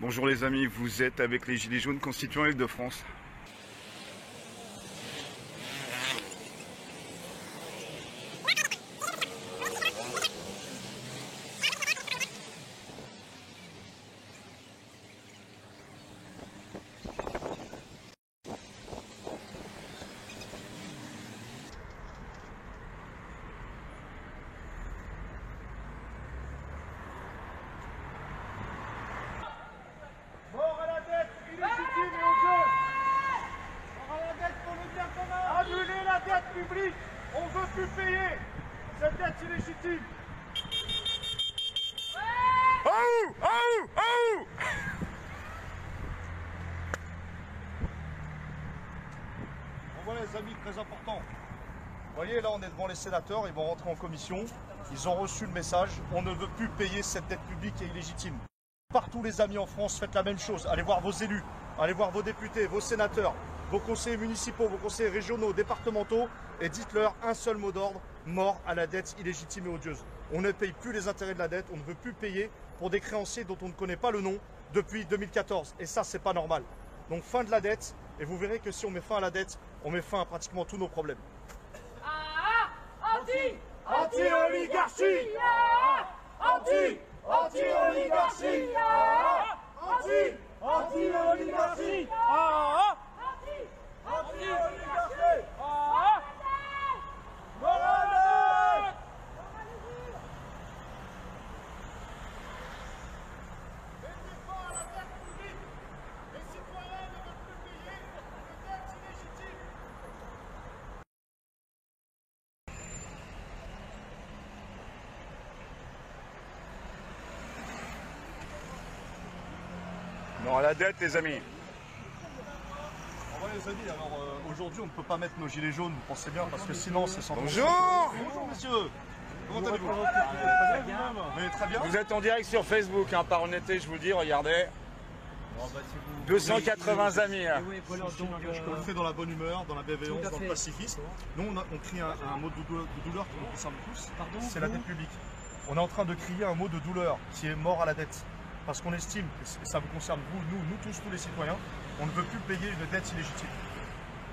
Bonjour les amis, vous êtes avec les Gilets jaunes constituant Île-de-France. Mort à la dette illégitime et odieuse. Mort à la dette pour le bien commun. Annuler la dette publique. On ne veut plus payer cette dette illégitime. Oh, oh, oh. Bon voilà les amis, très important. Vous voyez là on est devant les sénateurs, ils vont rentrer en commission. Ils ont reçu le message, on ne veut plus payer cette dette publique et illégitime. Partout les amis en France, faites la même chose. Allez voir vos élus, allez voir vos députés, vos sénateurs, vos conseillers municipaux, vos conseillers régionaux, départementaux et dites-leur un seul mot d'ordre, mort à la dette illégitime et odieuse. On ne paye plus les intérêts de la dette, on ne veut plus payer pour des créanciers dont on ne connaît pas le nom depuis 2014. Et ça, c'est pas normal. Donc fin de la dette, et vous verrez que si on met fin à la dette, on met fin à pratiquement tous nos problèmes. Anti-oligarchie! Anti-oligarchie! Anti-oligarchie! Anti-oligarchie! Morale! Mettez fin à la dette publique! Les citoyens ne veulent plus payer de dette illégitime! Non à la dette les amis. Ouais les amis, alors aujourd'hui on ne peut pas mettre nos gilets jaunes, vous pensez bien, parce que sinon c'est sans... Bonjour. Bonjour messieurs. Comment allez-vous? Mais très bien. Vous êtes en direct sur Facebook, hein, par honnêteté je vous le dis, regardez. 280 amis. Hein. On le fait dans la bonne humeur, dans la bienveillance, dans le pacifisme. Nous on crie un mot de douleur qui nous concerne tous, c'est la dette publique. On est en train de crier un mot de douleur qui est mort à la dette. Parce qu'on estime, et ça vous concerne vous, nous tous les citoyens, on ne veut plus payer une dette illégitime.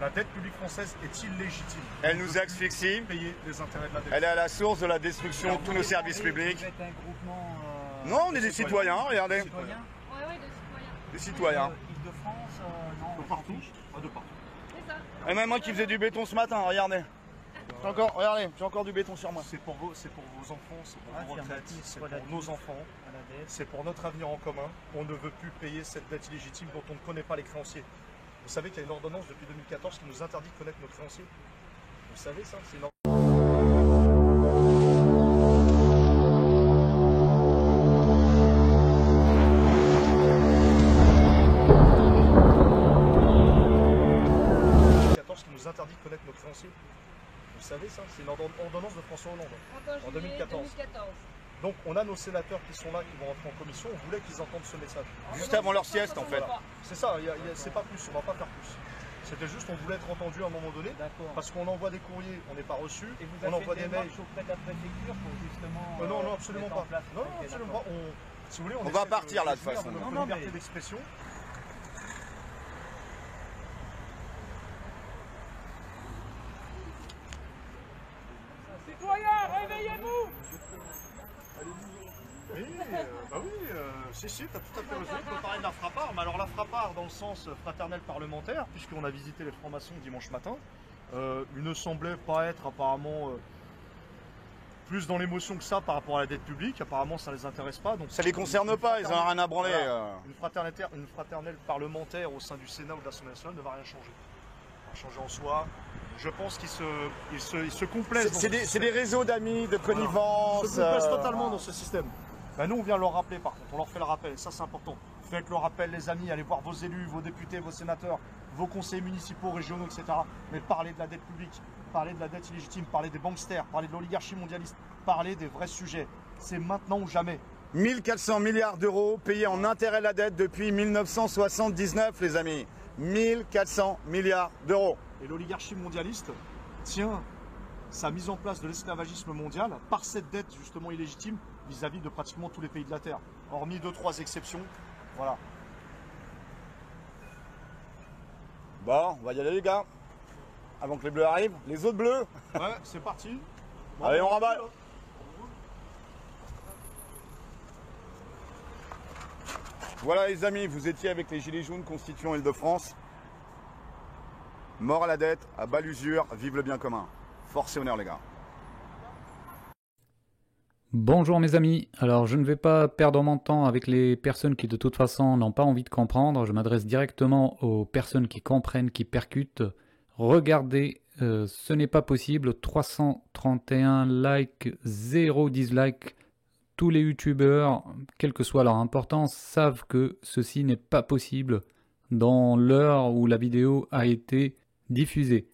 La dette publique française est illégitime. Elle nous asphyxie. Payer les intérêts de la dette. Elle est à la source de la destruction de tous nos services publics. Vous êtes un groupement, Non, on est des citoyens, regardez. citoyen Des citoyens. Île-de-France, non. De partout. Pas de partout. Et même moi qui faisais du béton ce matin, regardez. Regardez, j'ai encore du béton sur moi. C'est pour vos enfants, c'est pour vos retraites, c'est pour relatif nos enfants, à la dette. c'est pour notre avenir en commun. On ne veut plus payer cette dette illégitime dont on ne connaît pas les créanciers. Vous savez qu'il y a une ordonnance depuis 2014 qui nous interdit de connaître nos créanciers. Vous savez ça? C'est une ordonnance qui nous interdit de connaître nos créanciers. Vous savez ça? C'est une ordonnance de François Hollande en 2014. Donc on a nos sénateurs qui sont là, qui vont rentrer en commission, on voulait qu'ils entendent ce message. Juste avant leur sieste en fait. Voilà. C'est ça, c'est pas plus, on va pas faire plus. C'était juste, on voulait être entendu à un moment donné, parce qu'on envoie des courriers, on n'est pas reçu, Et vous on avez envoie fait des des mails. marches auprès de la préfecture pour justement... Non, absolument mettre en pas. place. Non, Ok, absolument d'accord. pas. Si vous voulez, On va essaie partir, là, de jouir façon. notre Non, liberté mais- d'expression. Citoyens, réveillez-vous! Oui, si, t'as tout à fait raison. On peut parler de la frappard, mais alors la frappard dans le sens fraternel parlementaire, puisqu'on a visité les francs-maçons dimanche matin, il ne semblait pas être apparemment plus dans l'émotion que ça par rapport à la dette publique. Apparemment, ça les intéresse pas. Donc Ça les concerne pas, ils en ont rien à branler. Voilà. Une fraternelle parlementaire au sein du Sénat ou de l'Assemblée nationale ne va rien changer. Ça va changer en soi. Je pense qu'ils se complaisent. dans ce C'est système. des réseaux d'amis, de connivence. Ils se complaisent totalement dans ce système. Ben, nous, on vient leur rappeler par contre, on leur fait le rappel, et ça c'est important. Faites le rappel les amis, allez voir vos élus, vos députés, vos sénateurs, vos conseillers municipaux, régionaux, etc. Mais parlez de la dette publique, parlez de la dette illégitime, parlez des banksters, parlez de l'oligarchie mondialiste, parlez des vrais sujets. C'est maintenant ou jamais. 1400 milliards d'euros payés en intérêt de la dette depuis 1979 les amis. 1400 milliards d'euros. Et l'oligarchie mondialiste tient sa mise en place de l'esclavagisme mondial par cette dette justement illégitime vis-à-vis de pratiquement tous les pays de la Terre. Hormis 2-3 exceptions, voilà. Bon, on va y aller les gars. Avant que les bleus arrivent. Les autres bleus. Ouais, c'est parti. Bon, Allez, on remballe. Voilà les amis, vous étiez avec les Gilets jaunes constituant Île-de-France. Mort à la dette, à bas l'usure, vive le bien commun. Force et honneur les gars. Bonjour mes amis, alors je ne vais pas perdre mon temps avec les personnes qui de toute façon n'ont pas envie de comprendre, je m'adresse directement aux personnes qui comprennent, qui percutent. Regardez, ce n'est pas possible, 331 likes, 0 dislike. Tous les youtubeurs, quelle que soit leur importance, savent que ceci n'est pas possible dans l'heure où la vidéo a été diffusée.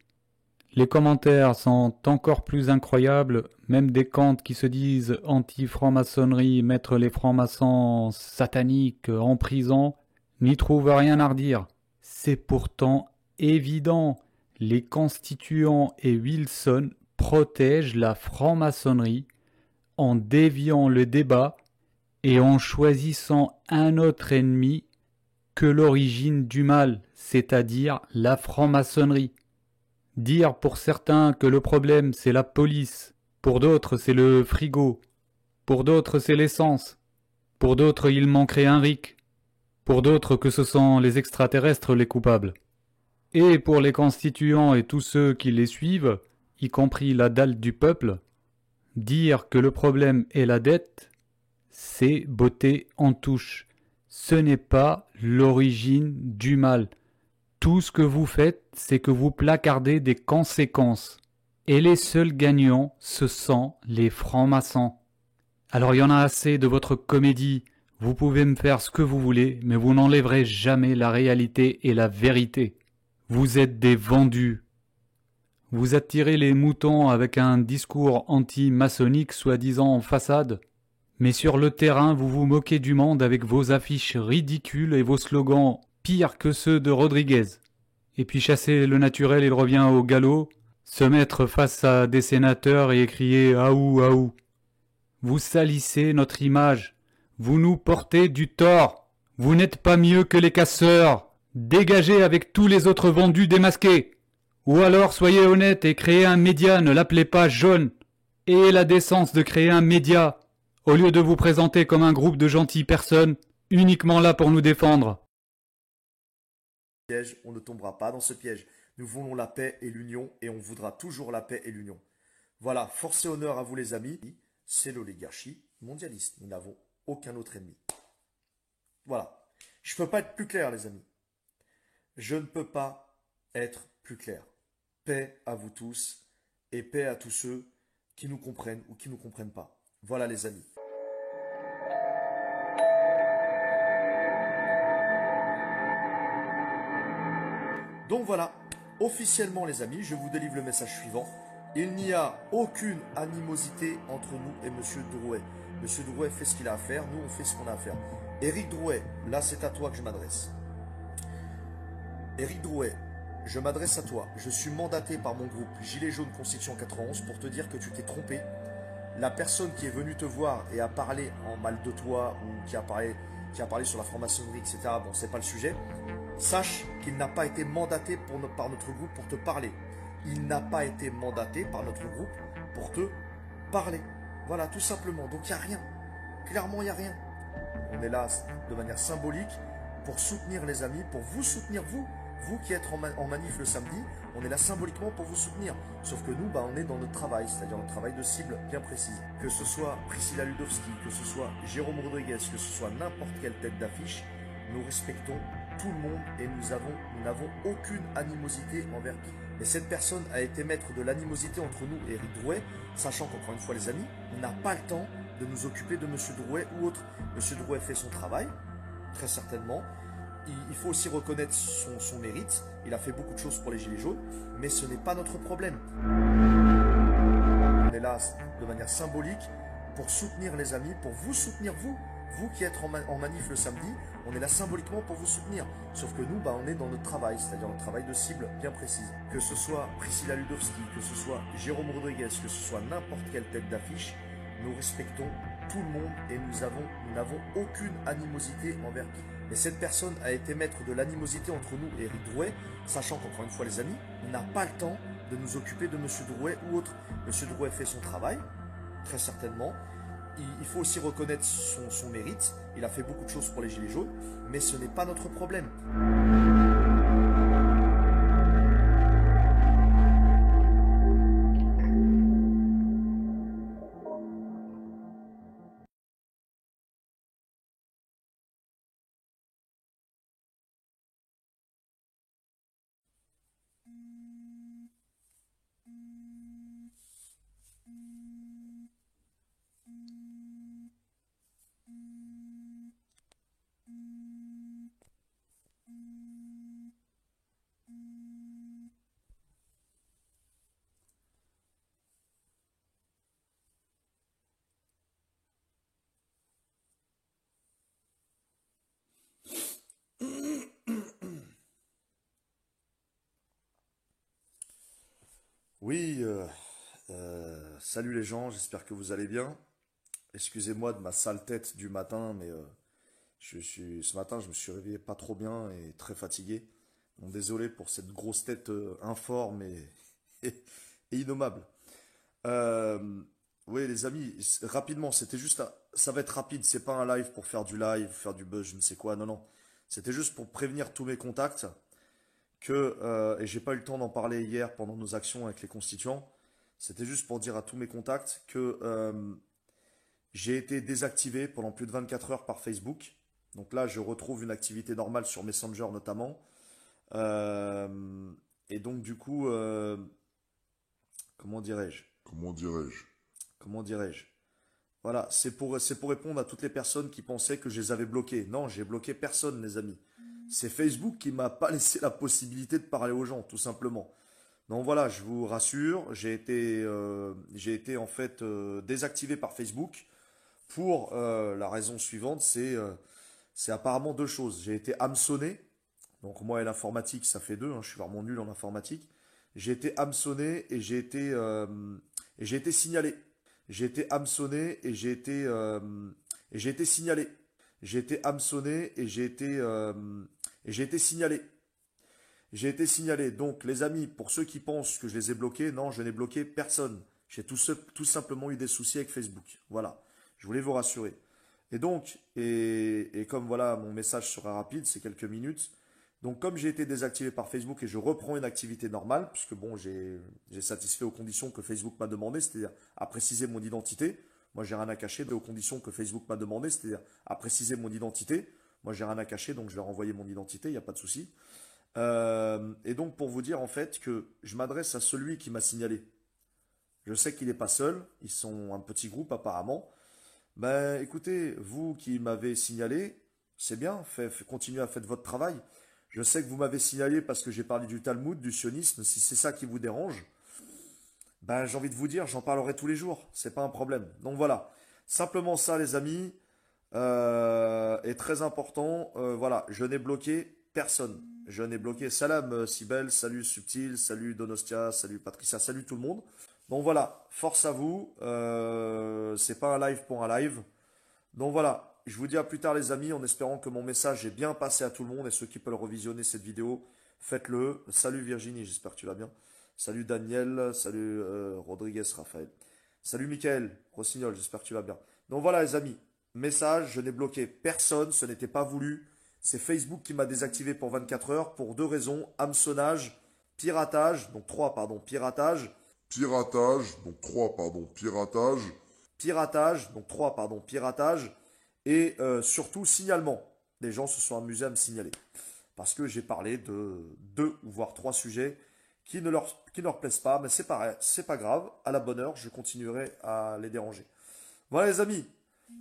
Les commentaires sont encore plus incroyables, même des comptes qui se disent anti-franc-maçonnerie, mettre les francs-maçons sataniques en prison, n'y trouvent rien à redire. C'est pourtant évident, les constituants et Wilson protègent la franc-maçonnerie en déviant le débat et en choisissant un autre ennemi que l'origine du mal, c'est-à-dire la franc-maçonnerie. Dire pour certains que le problème c'est la police, pour d'autres c'est le frigo, pour d'autres c'est l'essence, pour d'autres il manquerait un RIC, pour d'autres que ce sont les extraterrestres les coupables. Et pour les constituants et tous ceux qui les suivent, y compris la dalle du peuple, dire que le problème est la dette, c'est botter en touche. Ce n'est pas l'origine du mal. Tout ce que vous faites, c'est que vous placardez des conséquences. Et les seuls gagnants, ce sont les francs-maçons. Alors il y en a assez de votre comédie. Vous pouvez me faire ce que vous voulez, mais vous n'enlèverez jamais la réalité et la vérité. Vous êtes des vendus. Vous attirez les moutons avec un discours anti-maçonnique soi-disant en façade, mais sur le terrain vous vous moquez du monde avec vos affiches ridicules et vos slogans pires que ceux de Rodriguez. Et puis chasser le naturel, il revient au galop, se mettre face à des sénateurs et crier « Aou, aou ». Vous salissez notre image, vous nous portez du tort, vous n'êtes pas mieux que les casseurs, dégagez avec tous les autres vendus démasqués. Ou alors soyez honnête et créez un média, ne l'appelez pas jaune. Ayez la décence de créer un média, au lieu de vous présenter comme un groupe de gentilles personnes, uniquement là pour nous défendre. On ne tombera pas dans ce piège. Nous voulons la paix et l'union et on voudra toujours la paix et l'union. Voilà, force et honneur à vous les amis. C'est l'oligarchie mondialiste. Nous n'avons aucun autre ennemi. Voilà. Je ne peux pas être plus clair les amis. Je ne peux pas être plus clair. Paix à vous tous et paix à tous ceux qui nous comprennent ou qui ne nous comprennent pas. Voilà les amis. Donc voilà, officiellement les amis, je vous délivre le message suivant. Il n'y a aucune animosité entre nous et Monsieur Drouet. Monsieur Drouet fait ce qu'il a à faire, nous on fait ce qu'on a à faire. Éric Drouet, là c'est à toi que je m'adresse. Éric Drouet, je m'adresse à toi. Je suis mandaté par mon groupe Gilets jaunes Constitution 91 pour te dire que tu t'es trompé. La personne qui est venue te voir et a parlé en mal de toi ou qui a parlé sur la franc-maçonnerie, etc. Bon, c'est pas le sujet. Sache qu'il n'a pas été mandaté par notre groupe pour te parler. Il n'a pas été mandaté par notre groupe pour te parler. Voilà, tout simplement. Donc, il n'y a rien. Clairement, il n'y a rien. On est là de manière symbolique pour soutenir les amis, pour vous soutenir, vous qui êtes en manif le samedi. On est là symboliquement pour vous soutenir. Sauf que nous, on est dans notre travail, c'est-à-dire notre travail de cible bien précise. Que ce soit Priscilla Ludowski, que ce soit Jérôme Rodriguez, que ce soit n'importe quelle tête d'affiche, nous respectons tout le monde et nous n'avons aucune animosité envers qui. Et cette personne a été maître de l'animosité entre nous et Éric Drouet, sachant qu'encore une fois les amis, on n'a pas le temps de nous occuper de M. Drouet ou autre. M. Drouet fait son travail, très certainement. Il faut aussi reconnaître son mérite. Il a fait beaucoup de choses pour les Gilets jaunes, mais ce n'est pas notre problème. On est là de manière symbolique pour soutenir les amis, pour vous soutenir vous qui êtes en manif le samedi. On est là symboliquement pour vous soutenir. Sauf que nous, on est dans notre travail, c'est-à-dire notre travail de cible bien précise. Que ce soit Priscilla Ludowski, que ce soit Jérôme Rodriguez, que ce soit n'importe quelle tête d'affiche, nous respectons tout le monde et nous n'avons aucune animosité envers qui. Mais cette personne a été maître de l'animosité entre nous et Eric Drouet, sachant qu'encore une fois les amis, on n'a pas le temps de nous occuper de M. Drouet ou autre. M. Drouet fait son travail, très certainement. Il faut aussi reconnaître son mérite. Il a fait beaucoup de choses pour les Gilets jaunes, mais ce n'est pas notre problème. Oui, salut les gens, j'espère que vous allez bien. Excusez-moi de ma sale tête du matin, mais ce matin je me suis réveillé pas trop bien et très fatigué. Donc désolé pour cette grosse tête informe et innommable. Oui les amis, rapidement, c'était juste, ça va être rapide, c'est pas un live pour faire du live, faire du buzz, je ne sais quoi, non, non. C'était juste pour prévenir tous mes contacts et j'ai pas eu le temps d'en parler hier pendant nos actions avec les constituants. C'était juste pour dire à tous mes contacts que j'ai été désactivé pendant plus de 24 heures par Facebook. Donc là, je retrouve une activité normale sur Messenger notamment. Et donc du coup, comment dirais-je? Voilà, c'est pour répondre à toutes les personnes qui pensaient que je les avais bloqués. Non, j'ai bloqué personne, les amis. C'est Facebook qui m'a pas laissé la possibilité de parler aux gens, tout simplement. Donc voilà, je vous rassure, j'ai été en fait désactivé par Facebook pour la raison suivante, c'est apparemment deux choses. J'ai été hameçonné, donc moi et l'informatique, ça fait deux, hein, je suis vraiment nul en informatique. J'ai été hameçonné et j'ai été signalé. J'ai été hameçonné et j'ai été signalé. J'ai été hameçonné et j'ai été signalé. J'ai été signalé. Donc, les amis, pour ceux qui pensent que je les ai bloqués, non, je n'ai bloqué personne. J'ai tout simplement eu des soucis avec Facebook. Voilà. Je voulais vous rassurer. Et donc, et comme voilà, mon message sera rapide, c'est quelques minutes. Donc, comme j'ai été désactivé par Facebook et je reprends une activité normale, puisque bon, j'ai satisfait aux conditions que Facebook m'a demandé, c'est-à-dire à préciser mon identité. Moi, j'ai rien à cacher aux conditions que Facebook m'a demandé, c'est-à-dire à préciser mon identité. Moi, j'ai rien à cacher, donc je vais renvoyer mon identité, il n'y a pas de souci. Et donc, pour vous dire en fait que je m'adresse à celui qui m'a signalé. Je sais qu'il n'est pas seul, ils sont un petit groupe apparemment. Ben, écoutez, vous qui m'avez signalé, c'est bien, continuez à faire votre travail. Je sais que vous m'avez signalé parce que j'ai parlé du Talmud, du sionisme, si c'est ça qui vous dérange. Ben, j'ai envie de vous dire, j'en parlerai tous les jours, c'est pas un problème. Donc voilà, simplement ça les amis, est très important, voilà, je n'ai bloqué personne. Je n'ai bloqué, salam Sibel, salut Subtil, salut Donostia, salut Patricia, salut tout le monde. Donc voilà, force à vous, c'est pas un live pour un live. Donc voilà, je vous dis à plus tard les amis, en espérant que mon message est bien passé à tout le monde et ceux qui peuvent revisionner cette vidéo, faites-le. Salut Virginie, j'espère que tu vas bien. Salut Daniel, salut Rodriguez, Raphaël. Salut Mickaël, Rossignol, j'espère que tu vas bien. Donc voilà les amis, message, je n'ai bloqué personne, ce n'était pas voulu. C'est Facebook qui m'a désactivé pour 24 heures pour deux raisons, hameçonnage, piratage, donc 3 pardon, piratage. Piratage, donc 3 pardon, piratage. Et surtout signalement. Les gens se sont amusés à me signaler. Parce que j'ai parlé de 2 ou voire 3 sujets qui ne leur plaisent pas, mais c'est pas grave, à la bonne heure, je continuerai à les déranger. Voilà les amis,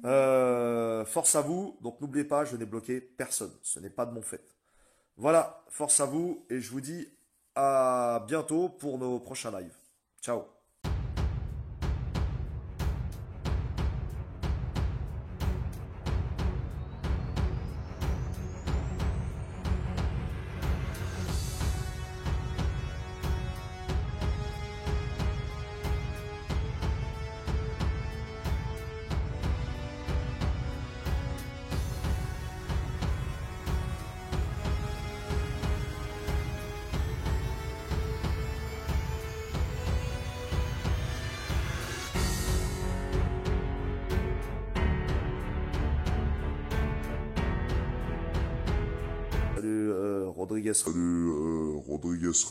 force à vous, donc n'oubliez pas, je n'ai bloqué personne, ce n'est pas de mon fait. Voilà, force à vous, et je vous dis à bientôt pour nos prochains lives. Ciao. Rodriguez. Rodriguez.